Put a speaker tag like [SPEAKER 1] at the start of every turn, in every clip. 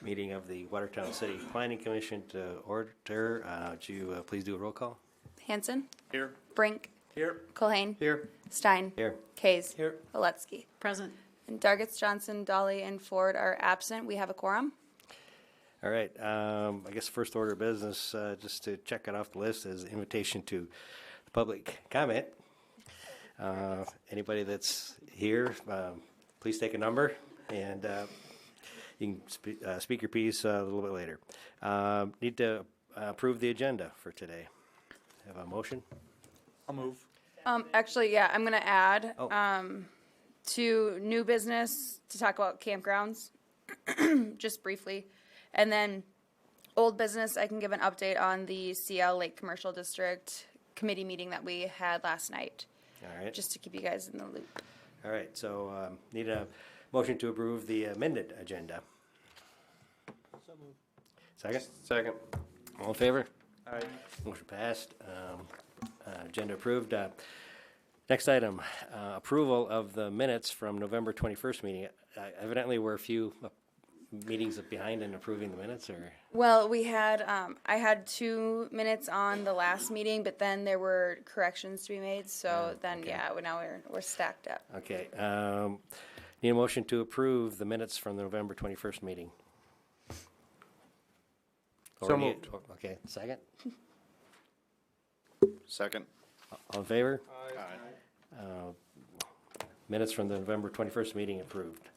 [SPEAKER 1] meeting of the Watertown City Planning Commission to order. Would you please do a roll call?
[SPEAKER 2] Hanson.
[SPEAKER 3] Here.
[SPEAKER 2] Brink.
[SPEAKER 3] Here.
[SPEAKER 2] Culhane.
[SPEAKER 3] Here.
[SPEAKER 2] Stein.
[SPEAKER 1] Here.
[SPEAKER 2] Kays.
[SPEAKER 3] Here.
[SPEAKER 2] Valetsky.
[SPEAKER 4] Present.
[SPEAKER 2] And Dargis, Johnson, Dolly, and Ford are absent. We have a quorum.
[SPEAKER 1] All right. I guess first order of business, just to check it off the list, is invitation to public comment. Anybody that's here, please take a number, and you can speak your piece a little bit later. Need to approve the agenda for today. Have a motion?
[SPEAKER 3] I'll move.
[SPEAKER 2] Actually, yeah, I'm going to add
[SPEAKER 1] Oh.
[SPEAKER 2] to new business to talk about campgrounds, just briefly. And then old business, I can give an update on the CL Lake Commercial District committee meeting that we had last night,
[SPEAKER 1] All right.
[SPEAKER 2] just to keep you guys in the loop.
[SPEAKER 1] All right. So need a motion to approve the amended agenda.
[SPEAKER 3] So move.
[SPEAKER 1] Second?
[SPEAKER 3] Second.
[SPEAKER 1] All in favor?
[SPEAKER 3] Aye.
[SPEAKER 1] Motion passed. Agenda approved. Next item, approval of the minutes from November 21st meeting. Evidently, we're a few meetings behind in approving the minutes, or?
[SPEAKER 2] Well, we had, I had 2 minutes on the last meeting, but then there were corrections to be made, so then,
[SPEAKER 1] okay.
[SPEAKER 2] yeah, now we're stacked up.
[SPEAKER 1] Okay. Need a motion to approve the minutes from the November 21st meeting.
[SPEAKER 3] So moved.
[SPEAKER 1] Okay, second?
[SPEAKER 3] Second.
[SPEAKER 1] All in favor?
[SPEAKER 3] Aye.
[SPEAKER 1] Minutes from the November 21st meeting approved.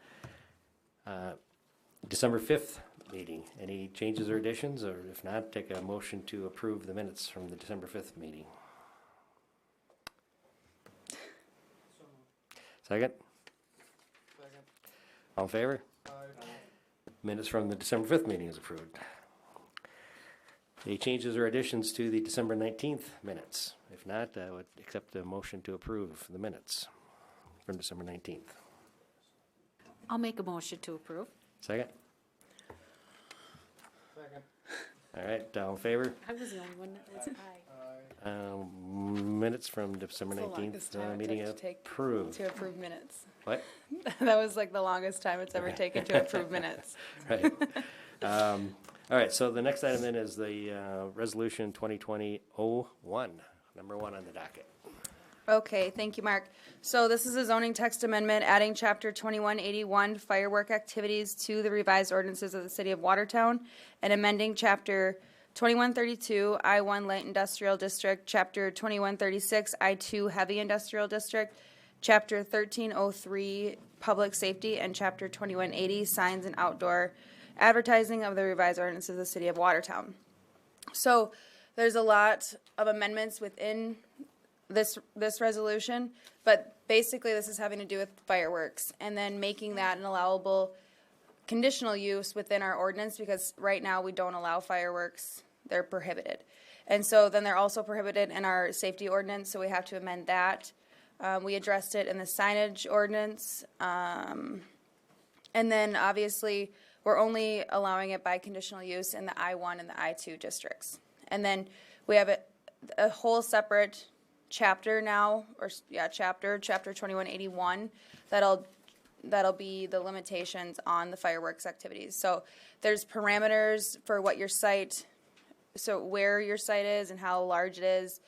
[SPEAKER 1] December 5th meeting, any changes or additions, or if not, take a motion to approve the minutes from the December 5th meeting. Second?
[SPEAKER 3] Second.
[SPEAKER 1] All in favor?
[SPEAKER 3] Aye.
[SPEAKER 1] Minutes from the December 5th meeting is approved. Any changes or additions to the December 19th minutes? If not, I would accept a motion to approve the minutes from December 19th.
[SPEAKER 4] I'll make a motion to approve.
[SPEAKER 1] Second?
[SPEAKER 3] Second.
[SPEAKER 1] All right, all in favor?
[SPEAKER 4] I was the only one that was aye.
[SPEAKER 3] Aye.
[SPEAKER 1] Minutes from December
[SPEAKER 2] It's the longest
[SPEAKER 1] 19th
[SPEAKER 2] time it
[SPEAKER 1] meeting
[SPEAKER 2] took to take-
[SPEAKER 1] approved.
[SPEAKER 2] To approve minutes.
[SPEAKER 1] What?
[SPEAKER 2] That was like the longest time it's ever taken to approve minutes.
[SPEAKER 1] Right. All right, so the next item then is the resolution 2020-01, number 1 on the docket.
[SPEAKER 2] Okay, thank you, Mark. So this is a zoning text amendment adding chapter 2181 firework activities to the revised ordinances of the city of Watertown and amending chapter 2132 I-1 light industrial district, chapter 2136 I-2 heavy industrial district, chapter 1303 public safety, and chapter 2180 signs and outdoor advertising of the revised ordinances of the city of Watertown. So there's a lot of amendments within this resolution, but basically this is having to do with fireworks and then making that an allowable conditional use within our ordinance, because right now we don't allow fireworks. They're prohibited. And so then they're also prohibited in our safety ordinance, so we have to amend that. We addressed it in the signage ordinance. And then obviously we're only allowing it by conditional use in the I-1 and the I-2 districts. And then we have a whole separate chapter now, chapter 2181, that'll be the limitations on the fireworks activities. So there's parameters for what your site, so where your site is and how large it is,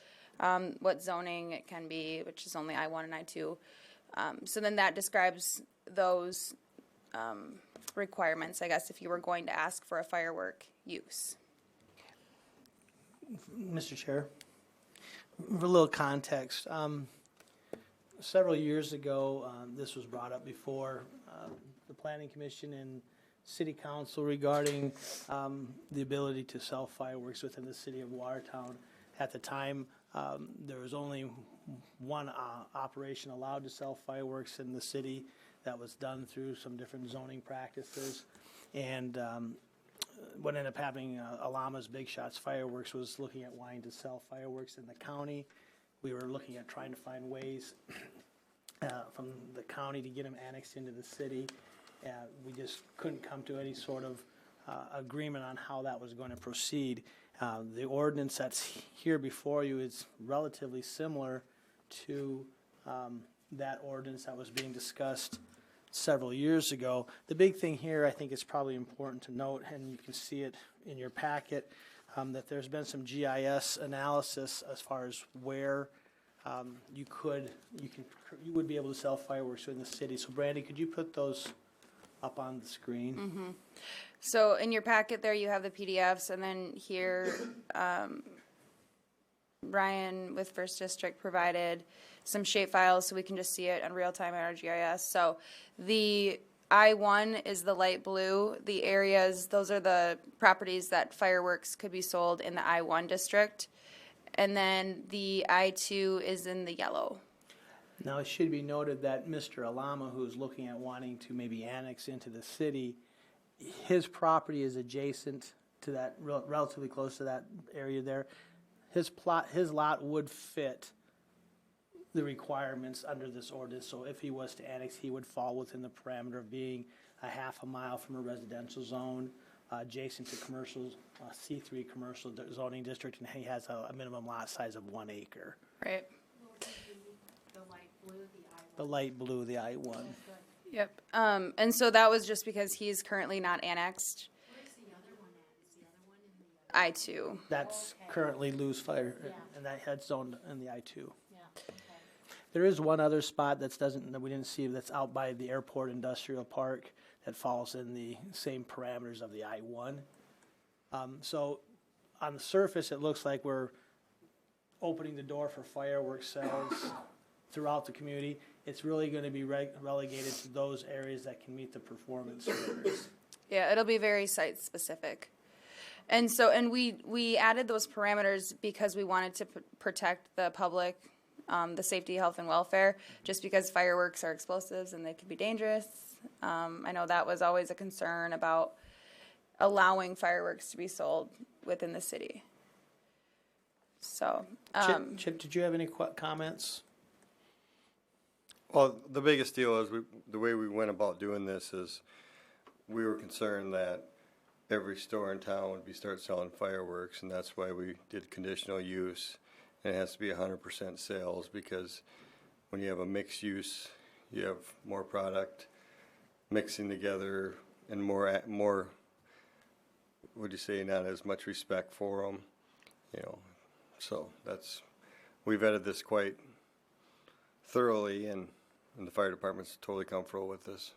[SPEAKER 2] what zoning it can be, which is only I-1 and I-2. So then that describes those requirements, I guess, if you were going to ask for a firework use.
[SPEAKER 5] Mr. Chair, for a little context, several years ago, this was brought up before the Planning Commission and City Council regarding the ability to sell fireworks within the city of Watertown. At the time, there was only one operation allowed to sell fireworks in the city. That was done through some different zoning practices. And what ended up happening, Alama's Big Shots Fireworks was looking at wanting to sell fireworks in the county. We were looking at trying to find ways from the county to get them annexed into the city. We just couldn't come to any sort of agreement on how that was going to proceed. The ordinance that's here before you is relatively similar to that ordinance that was being discussed several years ago. The big thing here, I think it's probably important to note, and you can see it in your packet, that there's been some GIS analysis as far as where you would be able to sell fireworks in the city. So Brandy, could you put those up on the screen?
[SPEAKER 2] So in your packet there, you have the PDFs, and then here, Ryan with First District provided some shape files so we can just see it in real time in our GIS. So the I-1 is the light blue. The areas, those are the properties that fireworks could be sold in the I-1 district. And then the I-2 is in the yellow.
[SPEAKER 5] Now, it should be noted that Mr. Alama, who's looking at wanting to maybe annex into the city, his property is adjacent to that, relatively close to that area there. His lot would fit the requirements under this ordinance, so if he was to annex, he would fall within the parameter of being a half a mile from a residential zone, adjacent to commercial, C3 commercial zoning district, and he has a minimum lot size of 1 acre.
[SPEAKER 2] Right.
[SPEAKER 4] The light blue, the I-1.
[SPEAKER 5] The light blue, the I-1.
[SPEAKER 2] Yep. And so that was just because he's currently not annexed.
[SPEAKER 4] Where's the other one at? Is the other one in the?
[SPEAKER 2] I-2.
[SPEAKER 5] That's currently loose fire, and that head zoned in the I-2.
[SPEAKER 4] Yeah, okay.
[SPEAKER 5] There is one other spot that we didn't see, that's out by the airport industrial park that falls in the same parameters of the I-1. So on the surface, it looks like we're opening the door for fireworks sales throughout the community. It's really going to be relegated to those areas that can meet the performance standards.
[SPEAKER 2] Yeah, it'll be very site specific. And so, and we added those parameters because we wanted to protect the public, the safety, health, and welfare, just because fireworks are explosives and they can be dangerous. I know that was always a concern about allowing fireworks to be sold within the city. So,
[SPEAKER 5] Chip, did you have any comments?
[SPEAKER 3] Well, the biggest deal is the way we went about doing this is we were concerned that every store in town would start selling fireworks, and that's why we did conditional use. And it has to be 100% sales, because when you have a mixed use, you have more product mixing together and more, would you say, not as much respect for them, you know. So we vetted this quite thoroughly, and the fire department's totally comfortable with this.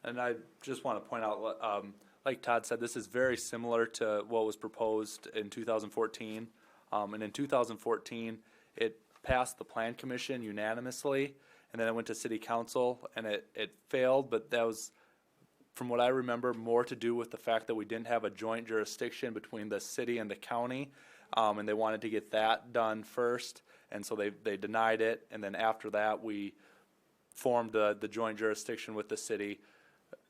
[SPEAKER 6] And I just want to point out, like Todd said, this is very similar to what was proposed in 2014. And in 2014, it passed the Plan Commission unanimously, and then it went to City Council, and it failed, but that was, from what I remember, more to do with the fact that we didn't have a joint jurisdiction between the city and the county, and they wanted to get that done first, and so they denied it, and then after that, we formed the joint jurisdiction with the city,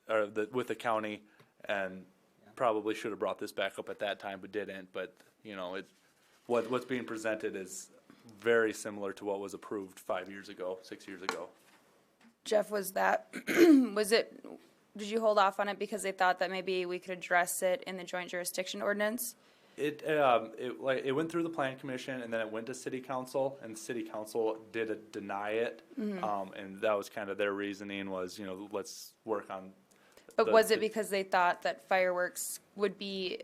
[SPEAKER 6] or with the county, and probably should have brought this back up at that time, but didn't. But you know, what's being presented is very similar to what was approved 6 years ago.
[SPEAKER 2] Jeff, was it? Did you hold off on it because they thought that maybe we could address it in the joint jurisdiction ordinance?
[SPEAKER 6] It went through the Plan Commission, and then it went to City Council, and City Council did deny it, and that was kind of their reasoning was, you know, let's work on.
[SPEAKER 2] But was it because they thought that fireworks would be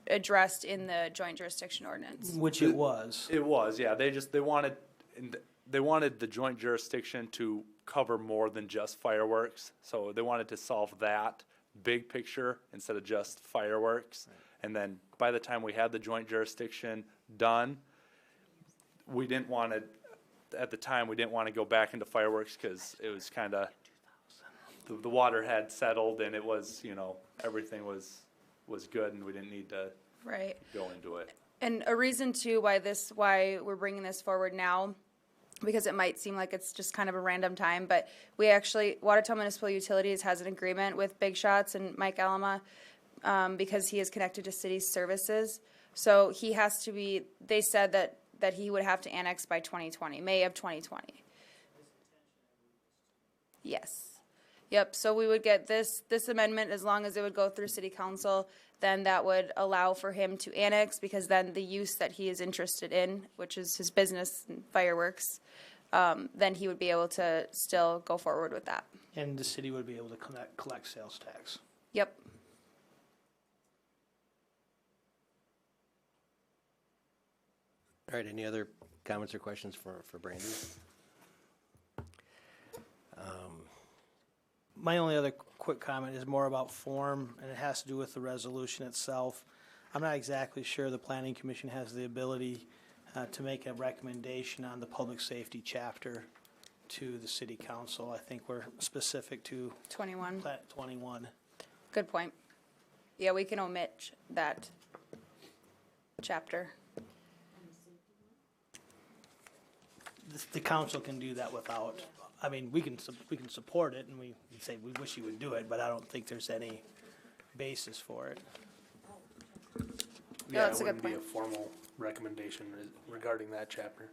[SPEAKER 2] addressed in the joint jurisdiction ordinance?
[SPEAKER 5] Which it was.
[SPEAKER 6] It was, yeah. They wanted the joint jurisdiction to cover more than just fireworks, so they wanted to solve that big picture instead of just fireworks. Right. And then by the time we had the joint jurisdiction done, we didn't want to go back into fireworks because it was kind of, the water had settled, and it was, you know, everything was good, and we didn't need to go into it.
[SPEAKER 2] And a reason too why we're bringing this forward now, because it might seem like it's just kind of a random time, but we actually, Watertown Municipal Utilities has an agreement with Big Shots and Mike Alama, because he is connected to city services. So he has to be, they said that he would have to annex by 2020, May of 2020. Yes. Yep, so we would get this amendment, as long as it would go through City Council, then that would allow for him to annex, because then the use that he is interested in, which is his business and fireworks, then he would be able to still go forward with that.
[SPEAKER 5] And the city would be able to collect sales tax.
[SPEAKER 2] Yep.
[SPEAKER 1] All right, any other comments or questions for Brandy?
[SPEAKER 5] My only other quick comment is more about form, and it has to do with the resolution itself. I'm not exactly sure the planning commission has the ability to make a recommendation on the public safety chapter to the city council. I think we're specific to
[SPEAKER 2] 21.
[SPEAKER 5] Plat 21.
[SPEAKER 2] Good point. Yeah, we can omit that chapter.
[SPEAKER 5] The council can do that without, I mean, we can support it, and we say we wish you would do it, but I don't think there's any basis for it.
[SPEAKER 2] Yeah, that's a good
[SPEAKER 7] It wouldn't be a
[SPEAKER 2] point.
[SPEAKER 7] formal recommendation regarding that chapter.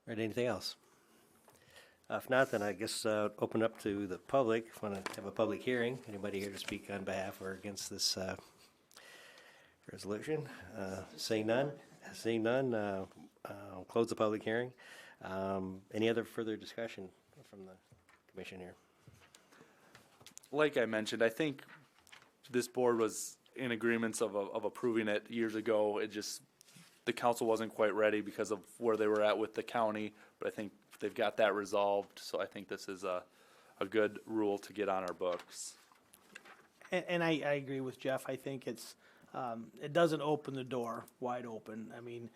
[SPEAKER 1] All right, anything else? If not, then I guess open up to the public. If want to have a public hearing, anybody here to speak on behalf or against this resolution? Seeing none, I'll close the public hearing. Any other further discussion from the commission here?
[SPEAKER 6] Like I mentioned, I think this board was in agreements of approving it years ago. It just, the council wasn't quite ready because of where they were at with the county, but I think they've got that resolved, so I think this is a good rule to get on our books.
[SPEAKER 5] And I agree with Jeff. I think it's, it doesn't open the door wide open. I mean,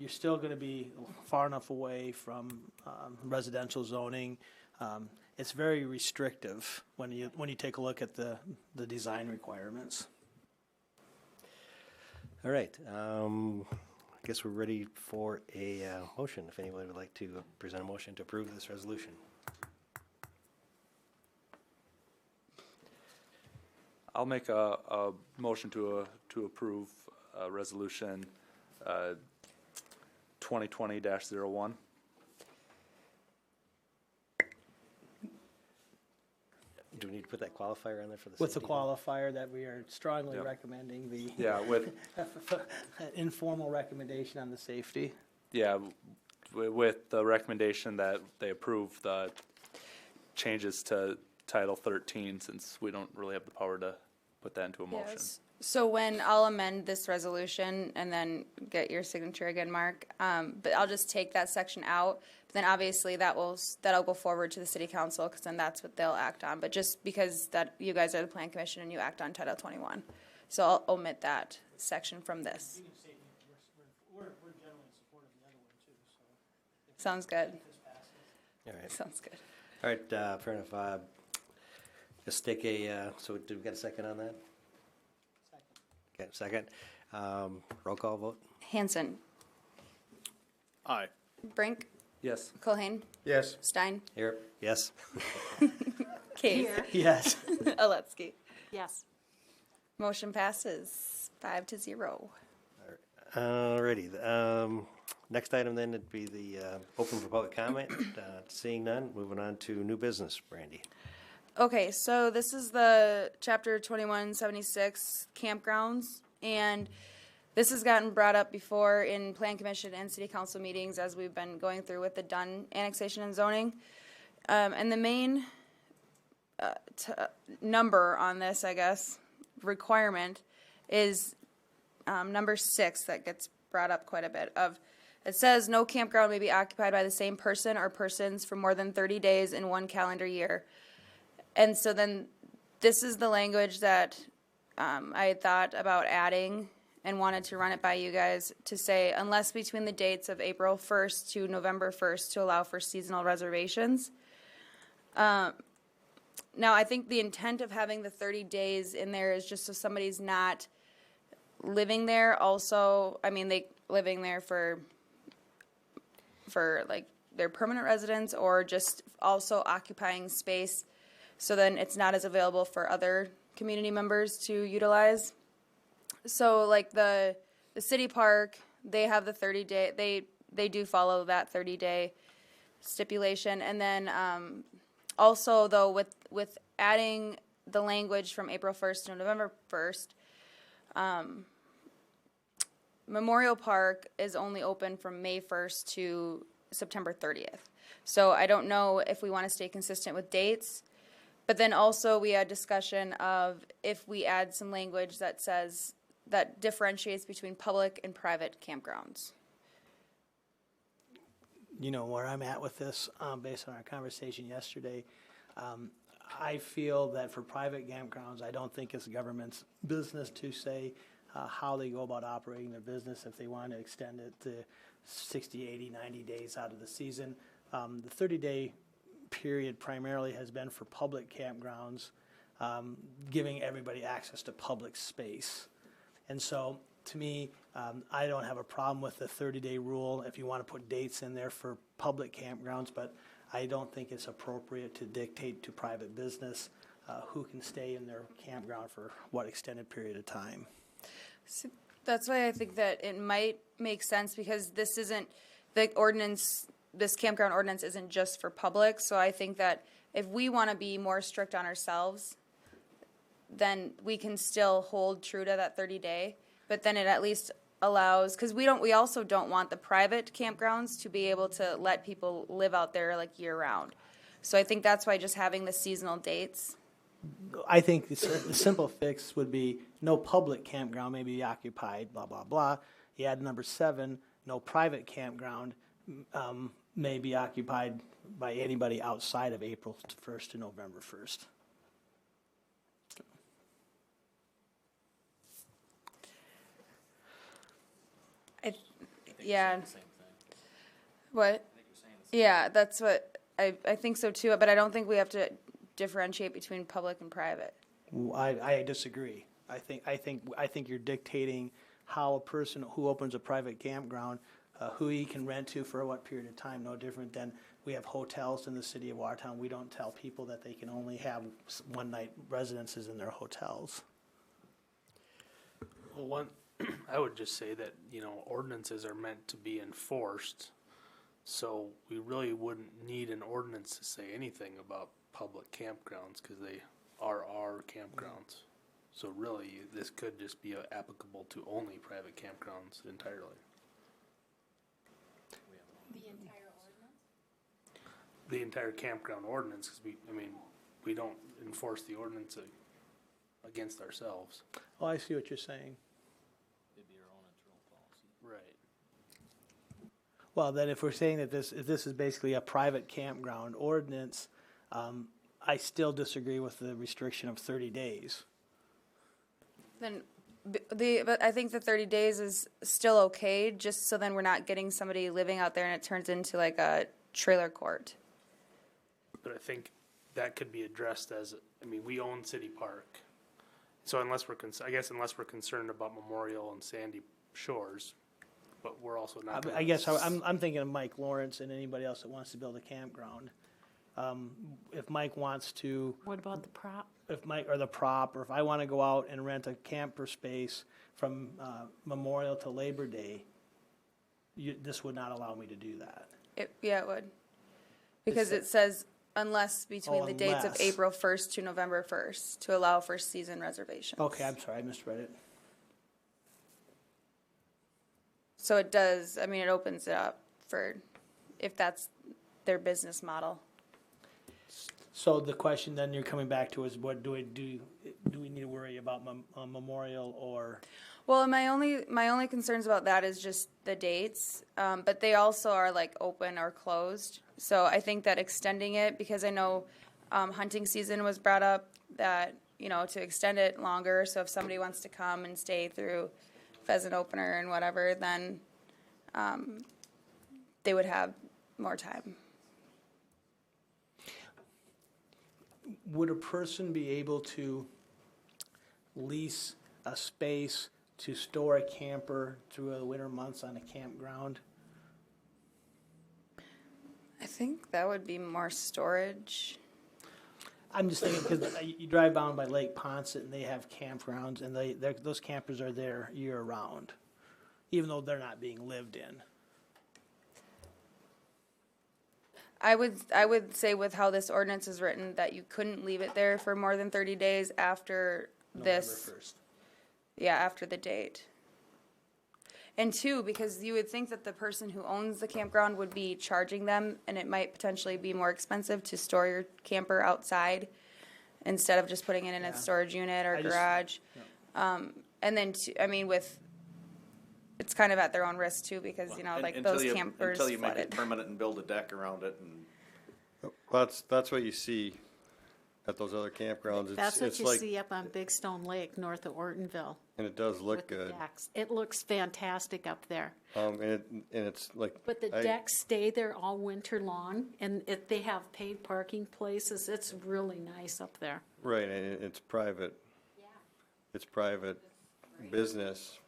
[SPEAKER 5] you're still gonna be far enough away from residential zoning. It's very restrictive when you take a look at the design requirements.
[SPEAKER 1] All right, I guess we're ready for a motion. If anybody would like to present a motion to approve this resolution.
[SPEAKER 6] I'll make a motion to approve resolution 2020-01.
[SPEAKER 1] Do we need to put that qualifier on there for the
[SPEAKER 5] With the
[SPEAKER 1] safety?
[SPEAKER 5] qualifier that we are strongly
[SPEAKER 6] Yep.
[SPEAKER 5] recommending the
[SPEAKER 6] Yeah, with,
[SPEAKER 5] informal recommendation on the safety.
[SPEAKER 6] yeah, with the recommendation that they approve the changes to Title 13, since we don't really have the power to put that into a motion.
[SPEAKER 2] Yes. So when I'll amend this resolution and then get your signature again, Mark, but I'll just take that section out. Then obviously that'll go forward to the city council, because then that's what they'll act on. But just because that you guys are the plan commission and you act on Title 21, so I'll omit that section from this.
[SPEAKER 5] We're generally in support of the other one too, so.
[SPEAKER 2] Sounds good.
[SPEAKER 1] All right,
[SPEAKER 2] Sounds good.
[SPEAKER 1] all right, fair enough. Just take a, so do we get a second on that? Okay, second. Roll call vote?
[SPEAKER 2] Hanson,
[SPEAKER 7] Aye.
[SPEAKER 2] Brink,
[SPEAKER 6] Yes.
[SPEAKER 2] Culhane,
[SPEAKER 3] Yes.
[SPEAKER 2] Stein,
[SPEAKER 1] Here, yes.
[SPEAKER 2] Case,
[SPEAKER 5] Yes.
[SPEAKER 2] Aletsky.
[SPEAKER 4] Yes.
[SPEAKER 2] Motion passes 5-0.
[SPEAKER 1] Alrighty, next item then would be the open for public comment. Seeing none, moving on to new business, Brandy.
[SPEAKER 2] Okay, so this is the chapter 2176 campgrounds, and this has gotten brought up before in plan commission and city council meetings as we've been going through with the Dunn annexation and zoning. And the main number on this, I guess, requirement is number 6 that gets brought up quite a bit of. It says no campground may be occupied by the same person or persons for more than 30 days in one calendar year. And so then this is the language that I had thought about adding and wanted to run it by you guys to say, unless between the dates of April 1st to November 1st to allow for seasonal reservations. Now, I think the intent of having the 30 days in there is just so somebody's not living there also, I mean, they living there for like their permanent residence or just also occupying space. So then it's not as available for other community members to utilize. So like the city park, they have the 30-day, they do follow that 30-day stipulation. And then also though with adding the language from April 1st to November 1st, Memorial Park is only open from May 1st to September 30th. So I don't know if we want to stay consistent with dates. But then also we had discussion of if we add some language that says, that differentiates between public and private campgrounds.
[SPEAKER 5] You know where I'm at with this, based on our conversation yesterday. I feel that for private campgrounds, I don't think it's the government's business to say how they go about operating their business, if they want to extend it to 60, 80, 90 days out of the season. The 30-day period primarily has been for public campgrounds, giving everybody access to public space. And so, to me, I don't have a problem with the 30-day rule if you want to put dates in there for public campgrounds, but I don't think it's appropriate to dictate to private business who can stay in their campground for what extended period of time.
[SPEAKER 2] So that's why I think that it might make sense, because this isn't, the ordinance, this campground ordinance isn't just for public. So I think that if we want to be more strict on ourselves, then we can still hold true to that 30-day. But then it at least allows, because we also don't want the private campgrounds to be able to let people live out there like year round. So I think that's why just having the seasonal dates.
[SPEAKER 5] I think the simple fix would be no public campground may be occupied, blah, blah, blah. You add number 7, no private campground may be occupied by anybody outside of April 1st to November 1st.
[SPEAKER 2] Yeah. What? Yeah, that's what, I think so too, but I don't think we have to differentiate between public and private.
[SPEAKER 5] I disagree. I think you're dictating how a person who opens a private campground, who he can rent to for what period of time. No different than we have hotels in the city of Watertown. We don't tell people that they can only have one-night residences in their hotels.
[SPEAKER 7] Well, I would just say that, ordinances are meant to be enforced. So we really wouldn't need an ordinance to say anything about public campgrounds, because they are our campgrounds. So really, this could just be applicable to only private campgrounds entirely.
[SPEAKER 4] The entire ordinance?
[SPEAKER 7] The entire campground ordinance, because we don't enforce the ordinance against ourselves.
[SPEAKER 5] Oh, I see what you're saying.
[SPEAKER 7] Right.
[SPEAKER 5] Well, then if we're saying that if this is basically a private campground ordinance, I still disagree with the restriction of 30 days.
[SPEAKER 2] Then, but I think the 30 days is still okay, just so then we're not getting somebody living out there and it turns into like a trailer court.
[SPEAKER 7] But I think that could be addressed as, we own City Park. So unless we're concerned about Memorial and Sandy Shores, but we're also not.
[SPEAKER 5] I guess I'm thinking of Mike Lawrence and anybody else that wants to build a campground. If Mike wants to.
[SPEAKER 4] What about the prop?
[SPEAKER 5] If Mike, or the prop, or if I want to go out and rent a camper space from Memorial to Labor Day, this would not allow me to do that.
[SPEAKER 2] Yeah, it would. Because it says unless between the dates of
[SPEAKER 5] unless.
[SPEAKER 2] April 1st to November 1st to allow for season reservations.
[SPEAKER 5] Okay, I'm sorry, I misread it.
[SPEAKER 2] So it does, it opens it up for if that's their business model.
[SPEAKER 5] So the question then you're coming back to is what do we do? Do we need to worry about Memorial or?
[SPEAKER 2] Well, my only concerns about that is just the dates, but they also are like open or closed. So I think that extending it, because I know hunting season was brought up, that to extend it longer. So if somebody wants to come and stay through pheasant opener and whatever, then they would have more time.
[SPEAKER 5] Would a person be able to lease a space to store a camper through the winter months on a campground?
[SPEAKER 2] I think that would be more storage.
[SPEAKER 5] I'm just thinking because you drive down by Lake Ponset and they have campgrounds and those campers are there year round, even though they're not being lived in.
[SPEAKER 2] I would say with how this ordinance is written that you couldn't leave it there for more than 30 days after this.
[SPEAKER 5] November 1st.
[SPEAKER 2] Yeah, after the date. And two, because you would think that the person who owns the campground would be charging them, and it might potentially be more expensive to store your camper outside instead of just putting it in a storage unit or
[SPEAKER 5] I just-
[SPEAKER 2] garage. And then, it's kind of at their own risk too, because, like those campers
[SPEAKER 8] Until you make
[SPEAKER 2] flooded.
[SPEAKER 8] it permanent and build a deck around it and.
[SPEAKER 3] Well, that's what you see at those other campgrounds.
[SPEAKER 9] That's what
[SPEAKER 3] It's
[SPEAKER 9] you
[SPEAKER 3] like,
[SPEAKER 9] see up on Big Stone Lake, north of Ortonville.
[SPEAKER 3] and it does look
[SPEAKER 9] with the
[SPEAKER 3] good.
[SPEAKER 9] decks. It looks fantastic up there.
[SPEAKER 3] And it's like.
[SPEAKER 9] But the decks stay there all winter long, and they have paid parking places. It's really nice up there.
[SPEAKER 3] Right, and it's private. It's private business.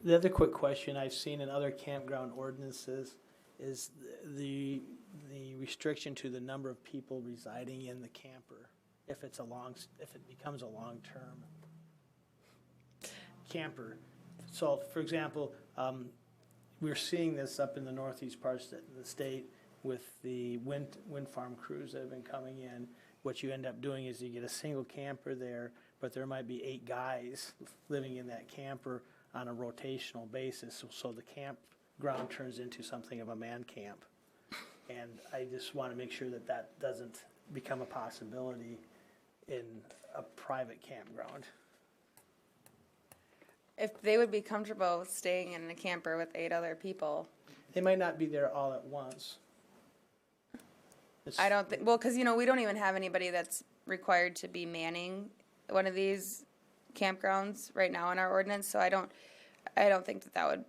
[SPEAKER 5] The other quick question I've seen in other campground ordinances is the restriction to the number of people residing in the camper, if it becomes a long-term camper. So, for example, we're seeing this up in the northeast parts of the state with the wind farm crews that have been coming in. What you end up doing is you get a single camper there, but there might be 8 guys living in that camper on a rotational basis, so the campground turns into something of a man camp. And I just want to make sure that that doesn't become a possibility in a private campground.
[SPEAKER 2] If they would be comfortable staying in a camper with 8 other people,
[SPEAKER 5] They might not be there all at once.
[SPEAKER 2] I don't think, well, because, we don't even have anybody that's required to be manning one of these campgrounds right now in our ordinance, so I don't think that would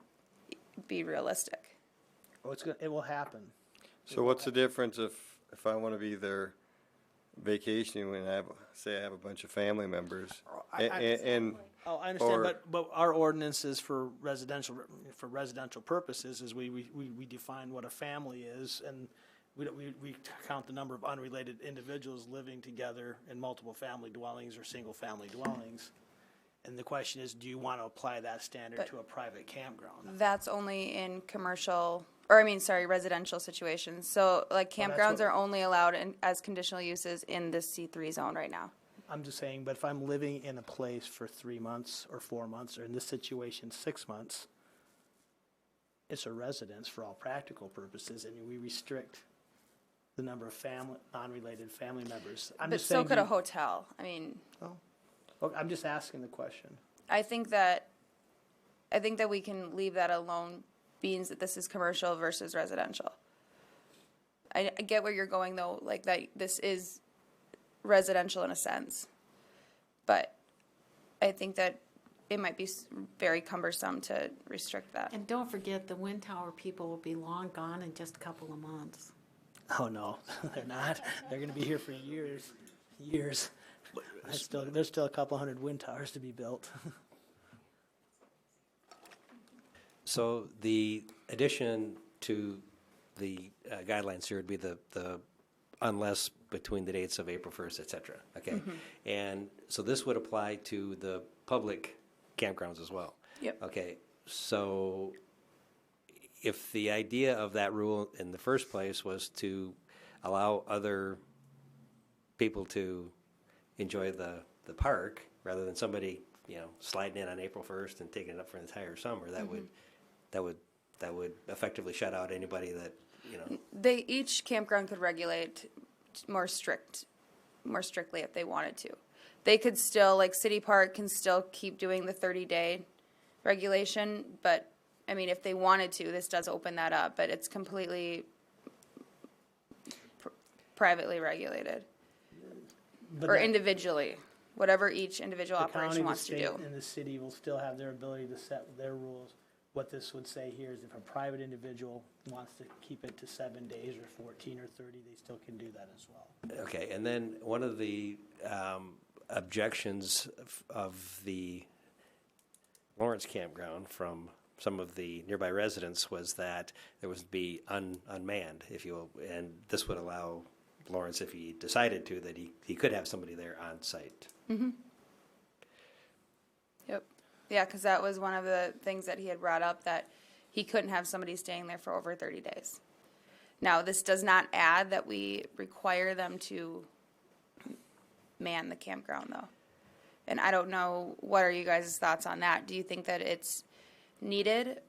[SPEAKER 2] be realistic.
[SPEAKER 5] Oh, it will happen.
[SPEAKER 3] So what's the difference if I want to be there vacationing and I have a bunch of family members? And
[SPEAKER 5] Oh, I understand,
[SPEAKER 3] Or-
[SPEAKER 5] but our ordinance is for residential purposes, is we define what a family is, and we count the number of unrelated individuals living together in multiple family dwellings or single family dwellings. And the question is, do you want to apply that standard
[SPEAKER 2] But-
[SPEAKER 5] to a private campground?
[SPEAKER 2] That's only in residential situations. So, like, campgrounds
[SPEAKER 5] what-
[SPEAKER 2] are only allowed as conditional uses in the C3 zone right now.
[SPEAKER 5] I'm just saying, but if I'm living in a place for 3 months or 4 months, or in this situation, 6 months, it's a residence for all practical purposes, and we restrict the number of non-related family members. I'm
[SPEAKER 2] But
[SPEAKER 5] just
[SPEAKER 2] so
[SPEAKER 5] saying,
[SPEAKER 2] could a hotel. I mean,
[SPEAKER 5] I'm just asking the question.
[SPEAKER 2] I think that we can leave that alone, being that this is commercial versus residential. I get where you're going though, like that this is residential in a sense, but I think that it might be very cumbersome to restrict that.
[SPEAKER 9] And don't forget, the wind tower people will be long gone in just a couple of months.
[SPEAKER 5] Oh, no, they're not. They're going to be here for years. There's still a couple hundred wind towers to be built.
[SPEAKER 1] So the addition to the guidelines here would be the unless between the dates of April 1st, et cetera, okay? And so this would apply to the public campgrounds as well?
[SPEAKER 2] Yep.
[SPEAKER 1] Okay, so if the idea of that rule in the first place was to allow other people to enjoy the park rather than somebody, sliding in on April 1st and taking it up for an entire summer, that would effectively shut out anybody that,
[SPEAKER 2] Each campground could regulate more strictly if they wanted to. They could still, like City Park can still keep doing the 30-day regulation, but I mean, if they wanted to, this does open that up, but it's completely privately regulated
[SPEAKER 5] But
[SPEAKER 2] or
[SPEAKER 5] that-
[SPEAKER 2] individually, whatever each individual
[SPEAKER 5] the county,
[SPEAKER 2] operation
[SPEAKER 5] the
[SPEAKER 2] wants to
[SPEAKER 5] state,
[SPEAKER 2] do.
[SPEAKER 5] and the city will still have their ability to set their rules. What this would say here is if a private individual wants to keep it to 7 days or 14 or 30, they still can do that as well.
[SPEAKER 1] okay, and then one of the objections of the Lawrence campground from some of the nearby residents was that there was to be unmanned, if you will, and this would allow Lawrence, if he decided to, that he could have somebody there on site.
[SPEAKER 2] Yep. Yeah, because that was one of the things that he had brought up, that he couldn't have somebody staying there for over 30 days. Now, this does not add that we require them to man the campground, though. And I don't know, what are you guys' thoughts on that? Do you think that it's needed,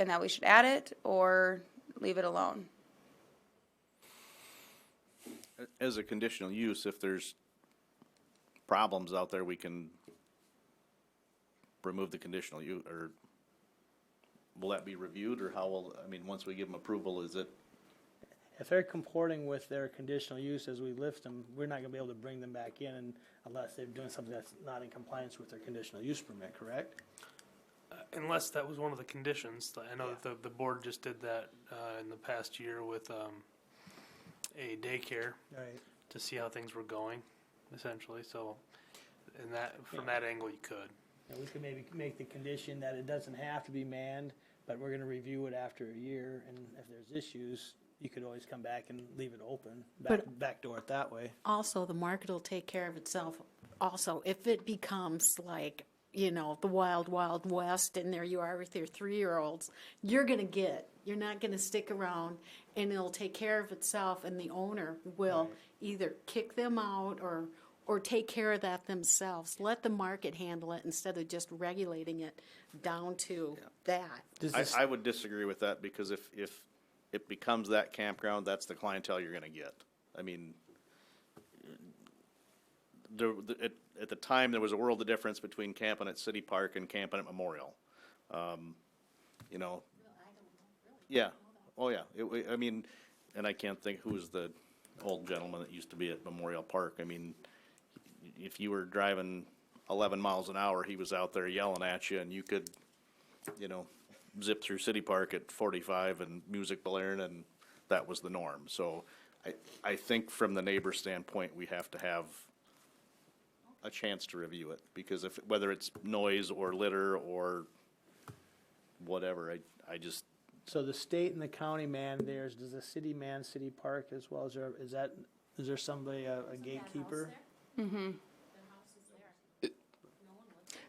[SPEAKER 2] and that we should add it or leave it alone.
[SPEAKER 8] As a conditional use, if there's problems out there, we can remove the conditional use, or will that be reviewed, or how will, I mean, once we give them approval, is it?
[SPEAKER 5] If they're comporting with their conditional use as we lift them, we're not gonna be able to bring them back in unless they're doing something that's not in compliance with their conditional use permit, correct?
[SPEAKER 7] Unless that was one of the conditions. I know that the board just did that in the past year with a daycare
[SPEAKER 5] Right.
[SPEAKER 7] to see how things were going, essentially. So, from that angle, you could.
[SPEAKER 5] And we could maybe make the condition that it doesn't have to be manned, but we're gonna review it after a year, and if there's issues, you could always come back and leave it open, backdoor it that way.
[SPEAKER 9] Also, the market will take care of itself. Also, if it becomes like, the wild, wild west, and there you are with your 3-year-olds, you're not gonna stick around, and it'll take care of itself, and the owner will either kick them out or take care of that themselves. Let the market handle it instead of just regulating it down to that.
[SPEAKER 8] I would disagree with that, because if it becomes that campground, that's the clientele you're gonna get. I mean, at the time, there was a world of difference between camping at City Park and camping at Memorial. Yeah, oh yeah, I mean, and I can't think who was the old gentleman that used to be at Memorial Park. I mean, if you were driving 11 miles an hour, he was out there yelling at you, and you could, zip through City Park at 45 and music blaring, and that was the norm. So I think from the neighbor standpoint, we have to have a chance to review it, because whether it's noise or litter or whatever, I just.
[SPEAKER 5] So the state and the county man theirs, does the city man City Park as well? Is there somebody, a gatekeeper?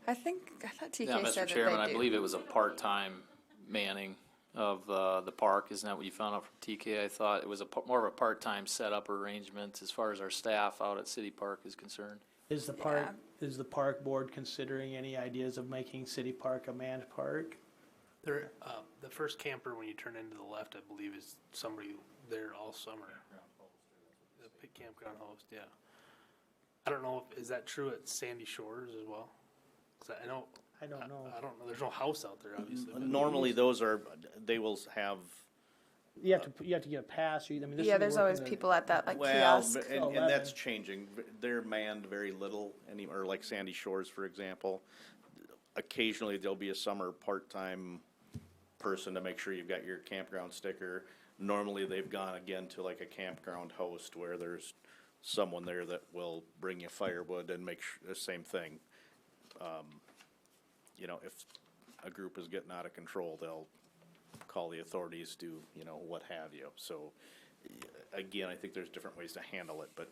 [SPEAKER 2] I thought TK
[SPEAKER 10] Yeah,
[SPEAKER 2] said
[SPEAKER 10] Mr. Chairman,
[SPEAKER 2] that
[SPEAKER 10] I
[SPEAKER 2] they do.
[SPEAKER 10] believe it was a part-time manning of the park. Isn't that what you found out from TK? I thought it was more of a part-time setup arrangement as far as our staff out at City Park is concerned.
[SPEAKER 5] Is the park board considering any ideas of making City Park a manned park?
[SPEAKER 7] There, the first camper when you turn into the left, I believe, is somebody there all summer. The campground host, yeah. I don't know is that true at Sandy Shores as well? 'Cause I don't know. I don't know. There's no house out there, obviously. but-
[SPEAKER 8] Normally, they will have.
[SPEAKER 5] You have to get a pass, this
[SPEAKER 2] Yeah,
[SPEAKER 5] is
[SPEAKER 2] there's always
[SPEAKER 5] working
[SPEAKER 2] people at that
[SPEAKER 8] Well,
[SPEAKER 2] kiosk.
[SPEAKER 8] and that's changing. They're manned very little or like Sandy Shores, for example. Occasionally, there'll be a summer part-time person to make sure you've got your campground sticker. Normally, they've gone again to like a campground host where there's someone there that will bring you firewood and make the same thing. If a group is getting out of control, they'll call the authorities, do, what have you. So, again, I think there's different ways to handle it, but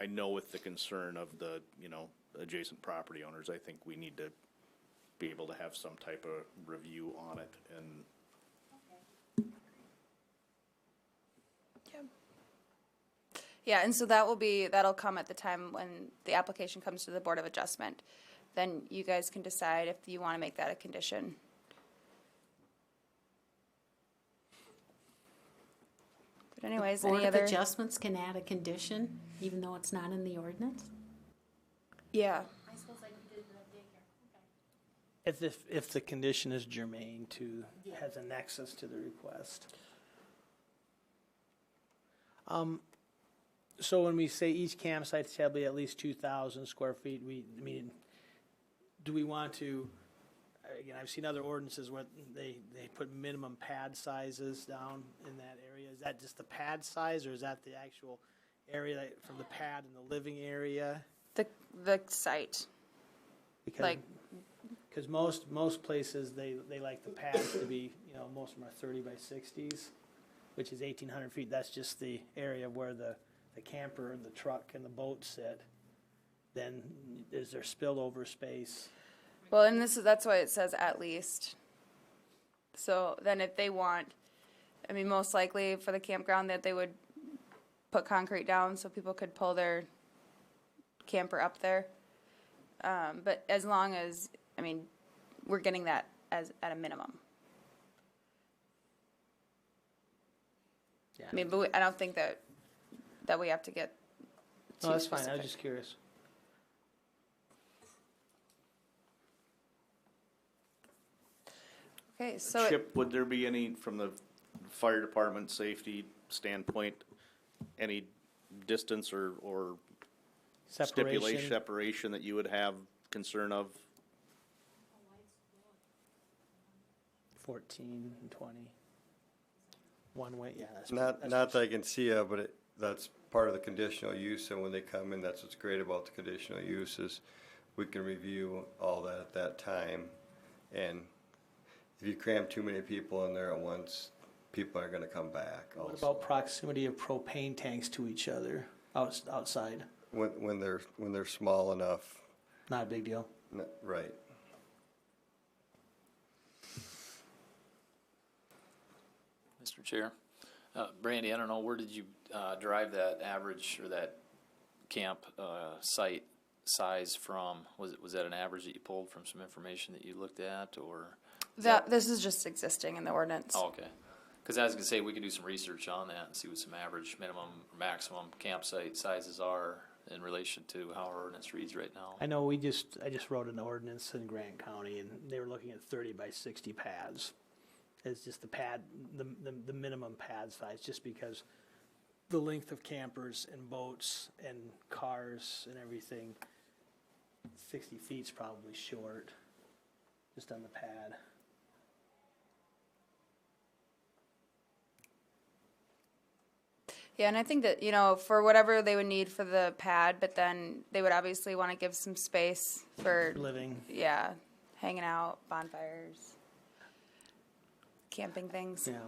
[SPEAKER 8] I know with the concern of the, adjacent property owners, I think we need to be able to have some type of review on it, and
[SPEAKER 2] Yeah, and so that'll come at the time when the application comes to the Board of Adjustment. Then you guys can decide if you want to make that a condition. But anyways,
[SPEAKER 9] Board
[SPEAKER 2] any
[SPEAKER 9] of
[SPEAKER 2] other?
[SPEAKER 9] Adjustments can add a condition, even though it's not in the ordinance?
[SPEAKER 2] Yeah,
[SPEAKER 5] If the condition is germane to, has a nexus to the request. So when we say each campsite shall be at least 2,000 square feet, do we want to, again, I've seen other ordinances where they put minimum pad sizes down in that area. Is that just the pad size, or is that the actual area from the pad in the living area?
[SPEAKER 2] the site,
[SPEAKER 5] Because most places, they like the pads to be, most of them are 30 by 60s, which is 1,800 feet. That's just the area where the camper and the truck and the boat sit. Then is there spillover space?
[SPEAKER 2] well, and that's why it says at least. So then if they want, most likely for the campground that they would put concrete down so people could pull their camper up there. But as long as, we're getting that as, at a minimum.
[SPEAKER 5] Yeah.
[SPEAKER 2] I mean, but I don't think that we have to get too
[SPEAKER 5] No, that's fine, I
[SPEAKER 2] specific.
[SPEAKER 5] was just curious.
[SPEAKER 2] Okay, so
[SPEAKER 8] Chip, would there be any, from the fire department safety standpoint, any distance or stipulation, separation that you would have concern of?
[SPEAKER 5] 14 and 20. One way, yeah. That's
[SPEAKER 3] Not
[SPEAKER 5] that's
[SPEAKER 3] that I can see of, but that's part of the conditional use, and when they come in, that's what's great about the conditional use is we can review all that at that time. And if you cram too many people in there at once, people are gonna come back
[SPEAKER 5] What
[SPEAKER 3] also.
[SPEAKER 5] about proximity of propane tanks to each other outside?
[SPEAKER 3] When they're small enough,
[SPEAKER 5] Not a big deal.
[SPEAKER 3] right.
[SPEAKER 10] Mr. Chair. Brandy, I don't know, where did you derive that average or that camp site size from? Was that an average that you pulled from some information that you looked at, or?
[SPEAKER 2] this is just existing in the ordinance.
[SPEAKER 10] Oh, okay. Because I was gonna say, we could do some research on that and see what some average, minimum, or maximum campsite sizes are in relation to how our ordinance reads right now.
[SPEAKER 5] I know I just wrote an ordinance in Grant County, and they were looking at 30 by 60 pads. It's just the pad, the minimum pad size, just because the length of campers and boats and cars and everything, 60 feet's probably short, just on the pad.
[SPEAKER 2] Yeah, and I think that, you know, for whatever they would need for the pad, but then they would obviously want to give some space for,
[SPEAKER 5] Living.
[SPEAKER 2] yeah, hanging out, bonfires, camping things.
[SPEAKER 5] Yeah.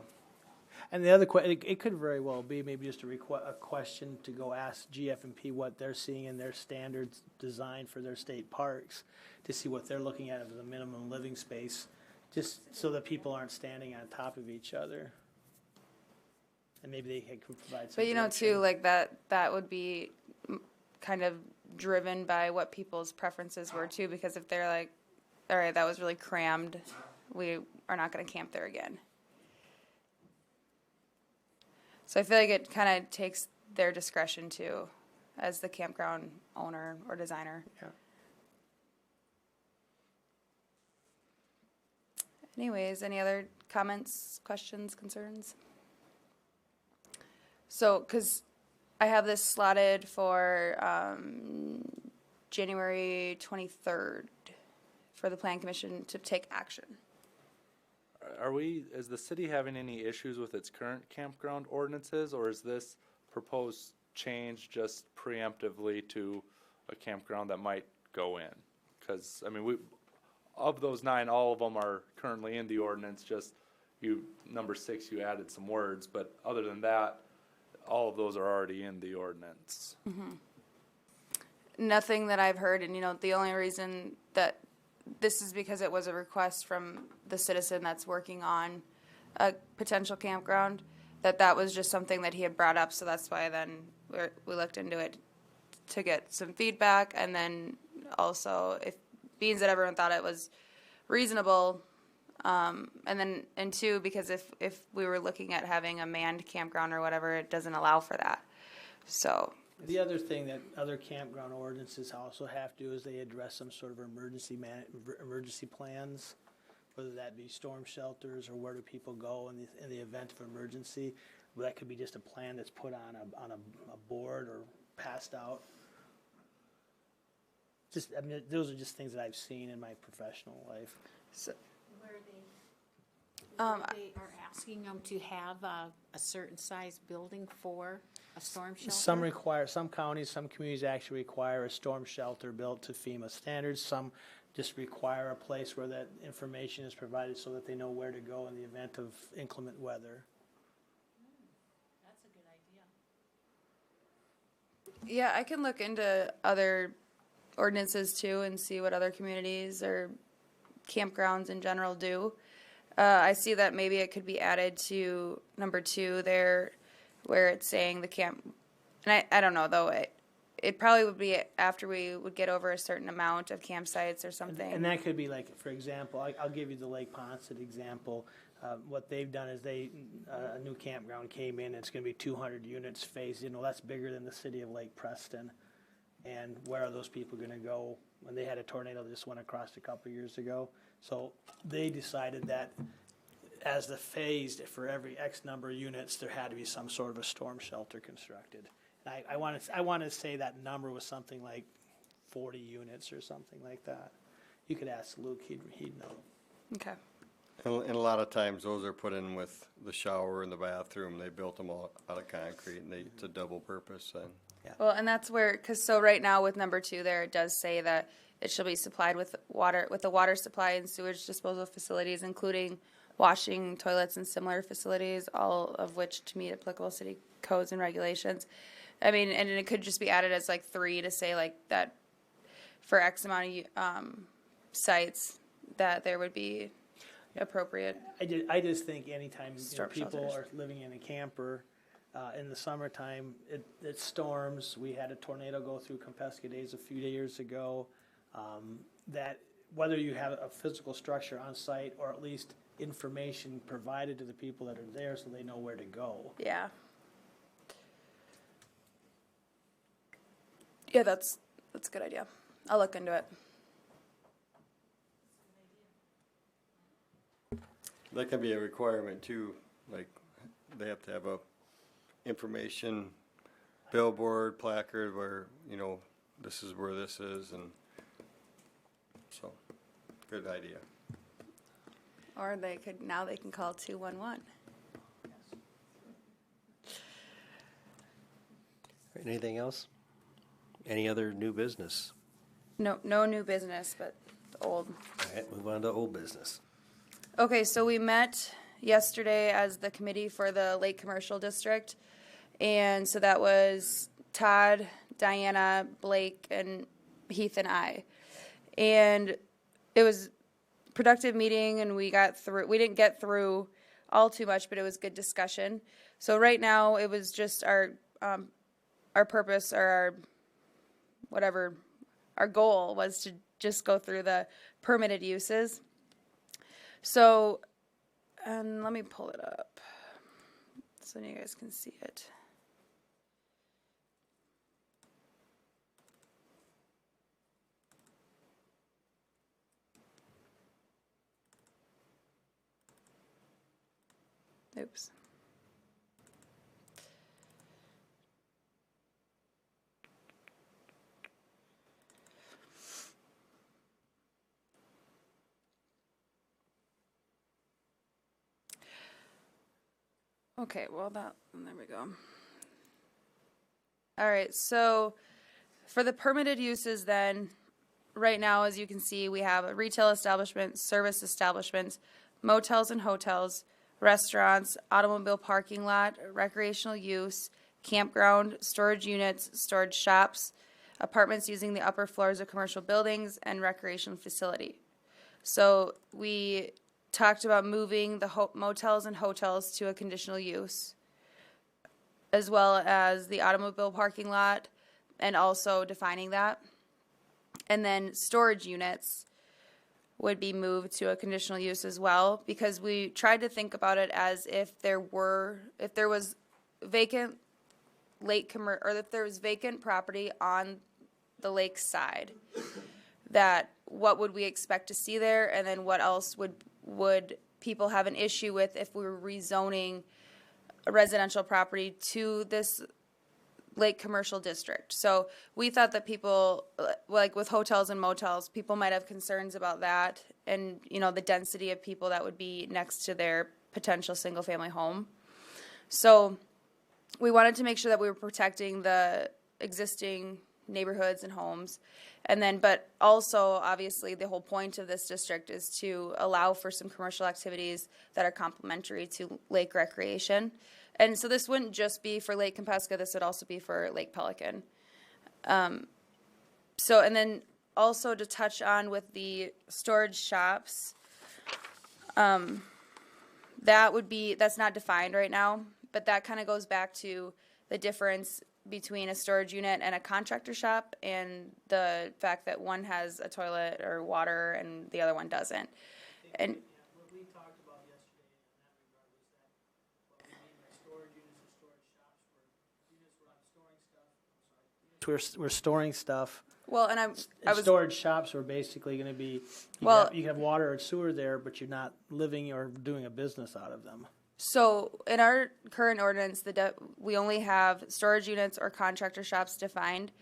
[SPEAKER 5] And the other it could very well be maybe just a question to go ask GF&P what they're seeing in their standards design for their state parks, to see what they're looking at as a minimum living space, just so that people aren't standing on top of each other. And maybe they could provide some
[SPEAKER 2] But you know,
[SPEAKER 5] direction.
[SPEAKER 2] too, like that would be kind of driven by what people's preferences were too, because if they're like, all right, that was really crammed, we are not going to camp there again. So I feel like it kind of takes their discretion too, as the campground owner or designer.
[SPEAKER 5] Yeah.
[SPEAKER 2] Anyways, any other comments, questions, concerns? So, because I have this slotted for January 23rd for the Plan Commission to take action.
[SPEAKER 6] Is the city having any issues with its current campground ordinances, or is this proposed change just preemptively to a campground that might go in? Because, I mean, of those 9, all of them are currently in the ordinance, just number 6, you added some words, but other than that, all of those are already in the ordinance.
[SPEAKER 2] Mm-hmm. Nothing that I've heard, and you know, the only reason that this is because it was a request from the citizen that's working on a potential campground, that was just something that he had brought up, so that's why then we looked into it to get some feedback, and then also if being that everyone thought it was reasonable, and 2, because if we were looking at having a manned campground or whatever, it doesn't allow for that. So
[SPEAKER 5] The other thing that other campground ordinances also have to do is they address some sort of emergency plans, whether that be storm shelters or where do people go in the event of emergency. Well, that could be just a plan that's put on a board or passed out. Just, I mean, those are just things that I've seen in my professional life.
[SPEAKER 2] so
[SPEAKER 9] Where they are asking them to have a certain size building for a storm shelter?
[SPEAKER 5] Some counties, some communities actually require a storm shelter built to FEMA standards. Some just require a place where that information is provided so that they know where to go in the event of inclement weather.
[SPEAKER 9] That's a good idea.
[SPEAKER 2] yeah, I can look into other ordinances too and see what other communities or campgrounds in general do. I see that maybe it could be added to number 2 there, where it's saying the camp, and I don't know though, it probably would be after we would get over a certain amount of campsites or something.
[SPEAKER 5] And that could be like, for example, I'll give you the Lake Ponset example. What they've done is a new campground came in, it's gonna be 200 units phased, that's bigger than the city of Lake Preston. And where are those people gonna go when they had a tornado that just went across a couple years ago? So they decided that as the phased, for every X number of units, there had to be some sort of a storm shelter constructed. And I want to say that number was something like 40 units or something like that. You could ask Luke, he'd know.
[SPEAKER 2] Okay.
[SPEAKER 3] And a lot of times those are put in with the shower and the bathroom. They built them all out of concrete, and it's a double purpose then.
[SPEAKER 2] Well, and that's where, so right now with number 2 there, it does say that it shall be supplied with the water supply and sewage disposal facilities, including washing toilets and similar facilities, all of which to meet applicable city codes and regulations. I mean, and it could just be added as like 3 to say like that for X amount of sites that there would be appropriate.
[SPEAKER 5] I just think anytime
[SPEAKER 2] Storm
[SPEAKER 5] people
[SPEAKER 2] shelters.
[SPEAKER 5] are living in a camper, in the summertime, it storms. We had a tornado go through Compesca Days a few years ago. That whether you have a physical structure on site or at least information provided to the people that are there so they know where to go.
[SPEAKER 2] Yeah. Yeah, that's a good idea. I'll look into it.
[SPEAKER 3] That can be a requirement too, like they have to have a information billboard, placard where, this is where this is, and so, good idea.
[SPEAKER 2] Or they can call 211.
[SPEAKER 1] Anything else? Any other new business?
[SPEAKER 2] No new business, but old.
[SPEAKER 1] All right, move on to old business.
[SPEAKER 2] Okay, so we met yesterday as the committee for the Lake Commercial District. And so that was Todd, Diana, Blake, and Heath and I. And it was a productive meeting, and we didn't get through all too much, but it was good discussion. So right now it was just our purpose, or our goal was to just go through the permitted uses. So, and let me pull it up so you guys can see it. Oops. Okay, well there we go. All right, so for the permitted uses then, right now, as you can see, we have a retail establishment, service establishments, motels and hotels, restaurants, automobile parking lot, recreational use, campground, storage units, storage shops, apartments using the upper floors of commercial buildings, and recreation facility. So we talked about moving the motels and hotels to a conditional use, as well as the automobile parking lot, and also defining that. And then storage units would be moved to a conditional use as well, because we tried to think about it as if there was vacant or if there was vacant property on the lake side, that what would we expect to see there, and then what else would people have an issue with if we were rezoning a residential property to this lake commercial district. So we thought that people, like with hotels and motels, people might have concerns about that, and the density of people that would be next to their potential single family home. So we wanted to make sure that we were protecting the existing neighborhoods and homes. And then, but also, obviously, the whole point of this district is to allow for some commercial activities that are complementary to lake recreation. And so this wouldn't just be for Lake Compesca, this would also be for Lake Pelican. And then also to touch on with the storage shops, that's not defined right now, but that kind of goes back to the difference between a storage unit and a contractor shop, and the fact that one has a toilet or water and the other one doesn't. And
[SPEAKER 5] What we talked about yesterday in that regard was that what we mean by storage units and storage shops were units where I'm storing stuff. We're storing stuff.
[SPEAKER 2] well, and I
[SPEAKER 5] And
[SPEAKER 2] was
[SPEAKER 5] storage shops are basically going to be, you can have water or sewer there, but you're not living or doing a business out of them.
[SPEAKER 2] so in our current ordinance, we only have storage units or contractor shops defined.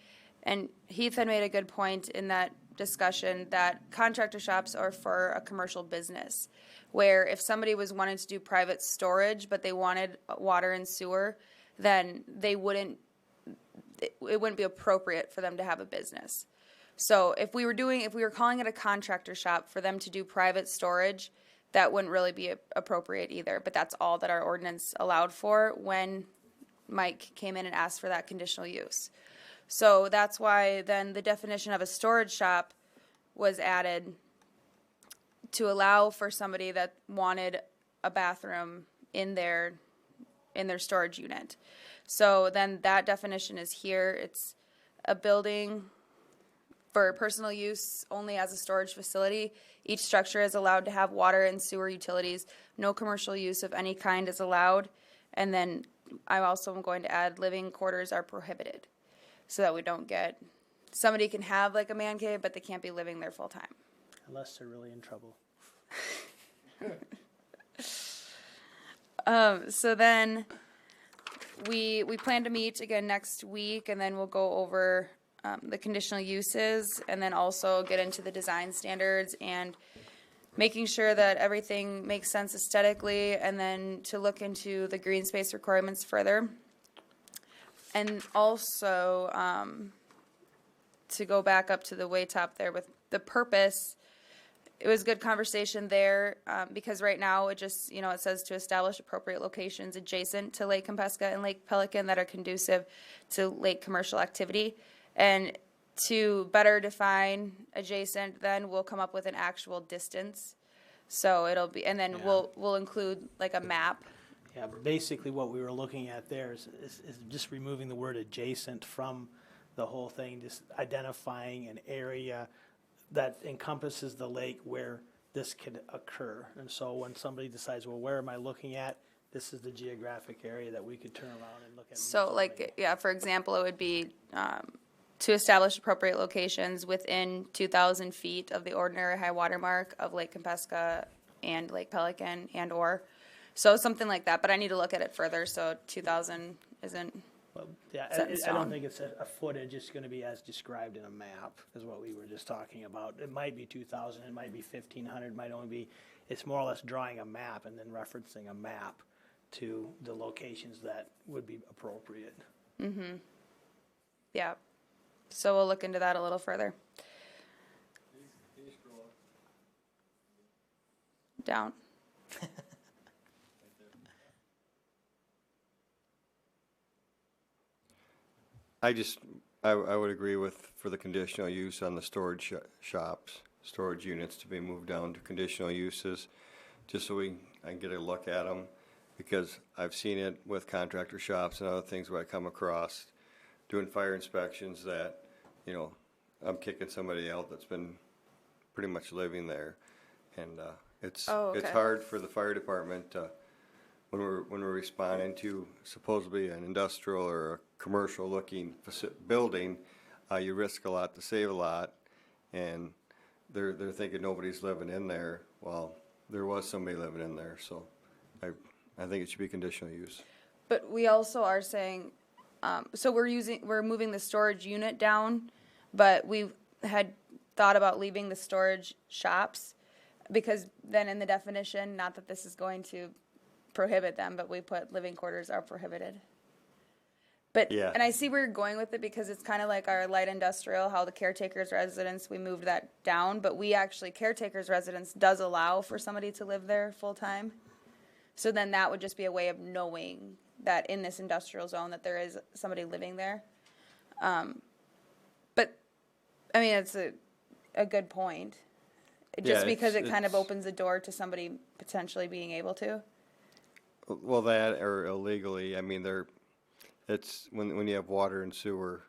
[SPEAKER 2] And Heath had made a good point in that discussion that contractor shops are for a commercial business, where if somebody was wanting to do private storage, but they wanted water and sewer, then it wouldn't be appropriate for them to have a business. So if we were calling it a contractor shop for them to do private storage, that wouldn't really be appropriate either. But that's all that our ordinance allowed for when Mike came in and asked for that conditional use. So that's why then the definition of a storage shop was added to allow for somebody that wanted a bathroom in their storage unit. So then that definition is here. It's a building for personal use only as a storage facility. Each structure is allowed to have water and sewer utilities. No commercial use of any kind is allowed. And then I also am going to add living quarters are prohibited, so that we don't get, somebody can have like a man cave, but they can't be living there full time.
[SPEAKER 5] Unless they're really in trouble.
[SPEAKER 2] So then we plan to meet again next week, and then we'll go over the conditional uses, and then also get into the design standards and making sure that everything makes sense aesthetically, and then to look into the green space requirements further. And also, to go back up to the way top there with the purpose, it was good conversation there, because right now it just, it says to establish appropriate locations adjacent to Lake Kempeska and Lake Pelican that are conducive to lake commercial activity. And to better define adjacent, then we'll come up with an actual distance. So it'll be, and then we'll include like a map.
[SPEAKER 5] Yeah, basically what we were looking at there is just removing the word adjacent from the whole thing, just identifying an area that encompasses the lake where this could occur. And so when somebody decides, well, where am I looking at? This is the geographic area that we could turn around and look at.
[SPEAKER 2] So for example, it would be to establish appropriate locations within 2,000 feet of the ordinary high water mark of Lake Kempeska and Lake Pelican and/or. So something like that, but I need to look at it further, so 2,000 isn't set in
[SPEAKER 5] I
[SPEAKER 2] stone.
[SPEAKER 5] don't think it's a footage, it's gonna be as described in a map, is what we were just talking about. It might be 2,000, it might be 1,500, it might only be, it's more or less drawing a map and then referencing a map to the locations that would be appropriate.
[SPEAKER 2] Yeah. So we'll look into that a little further. Down.
[SPEAKER 3] I would agree with, for the conditional use on the storage shops, storage units to be moved down to conditional uses, just so I can get a look at them, because I've seen it with contractor shops and other things where I come across doing fire inspections that, I'm kicking somebody out that's been pretty much living there. And it's hard for the fire department when we're responding to supposedly an industrial or a commercial looking building. You risk a lot to save a lot, and they're thinking nobody's living in there. Well, there was somebody living in there, so I think it should be conditional use.
[SPEAKER 2] But we also are saying, so we're moving the storage unit down, but we had thought about leaving the storage shops, because then in the definition, not that this is going to prohibit them, but we put living quarters are prohibited. But,
[SPEAKER 3] Yeah.
[SPEAKER 2] and I see where you're going with it, because it's kind of like our light industrial, how the caretaker's residence, we moved that down, but we actually, caretaker's residence does allow for somebody to live there full time. So then that would just be a way of knowing that in this industrial zone that there is somebody living there. But, I mean, it's a good point. Just because it kind of opens the door to somebody potentially being able to.
[SPEAKER 3] Well, that or illegally, I mean, it's, when you have water and sewer,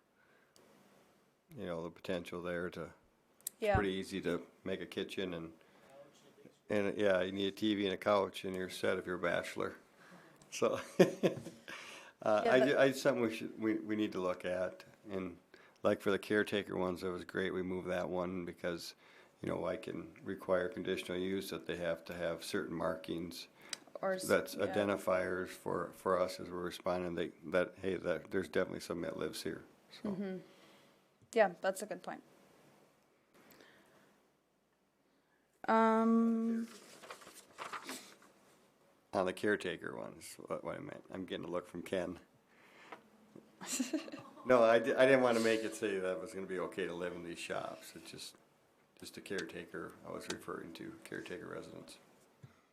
[SPEAKER 3] you know, the potential there to,
[SPEAKER 2] Yeah.
[SPEAKER 3] pretty easy to make a kitchen and yeah, you need a TV and a couch and you're set if you're a bachelor. So, it's something we need to look at. And like for the caretaker ones, that was great. We moved that one because, you know, I can require conditional use that they have to have certain markings.
[SPEAKER 2] Or
[SPEAKER 3] That's
[SPEAKER 2] yeah.
[SPEAKER 3] identifiers for us as we're responding, that hey, that there's definitely somebody that lives here. So.
[SPEAKER 2] Yeah, that's a good point.
[SPEAKER 3] On the caretaker ones, what I meant. I'm getting a look from Ken. No, I didn't want to make it say that it was going to be okay to live in these shops. It's just a caretaker. I was referring to caretaker residents.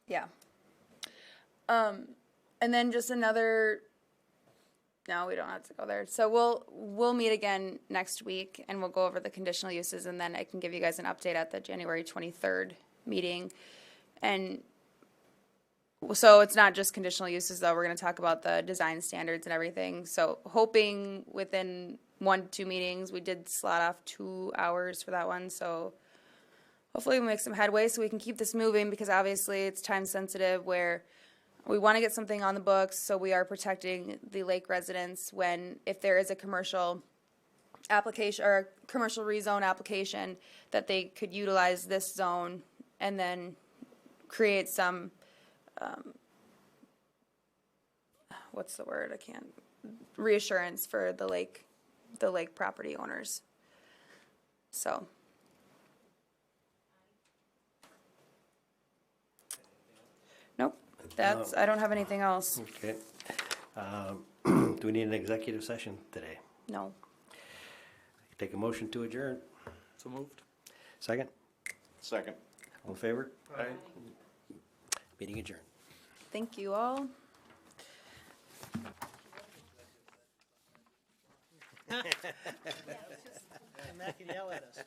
[SPEAKER 2] Yeah. And then just another, no, we don't have to go there. So we'll meet again next week and we'll go over the conditional uses and then I can give you guys an update at the January 23rd meeting. And so it's not just conditional uses though. We're going to talk about the design standards and everything. So hoping within 1 to 2 meetings, we did slot off 2 hours for that one. So hopefully we'll make some headway so we can keep this moving because obviously it's time sensitive where we want to get something on the books so we are protecting the lake residents if there is a commercial application or a commercial rezone application that they could utilize this zone and then create some what's the word? I can't reassurance for the lake property owners. So nope. I don't have anything else.
[SPEAKER 1] Okay. Do we need an executive session today?
[SPEAKER 2] No.
[SPEAKER 1] Take a motion to adjourn.
[SPEAKER 6] So moved.
[SPEAKER 1] Second?
[SPEAKER 8] Second.
[SPEAKER 1] All in favor?
[SPEAKER 6] Aye.
[SPEAKER 1] Meeting adjourned.
[SPEAKER 2] Thank you all.
[SPEAKER 5] Matt can yell at us.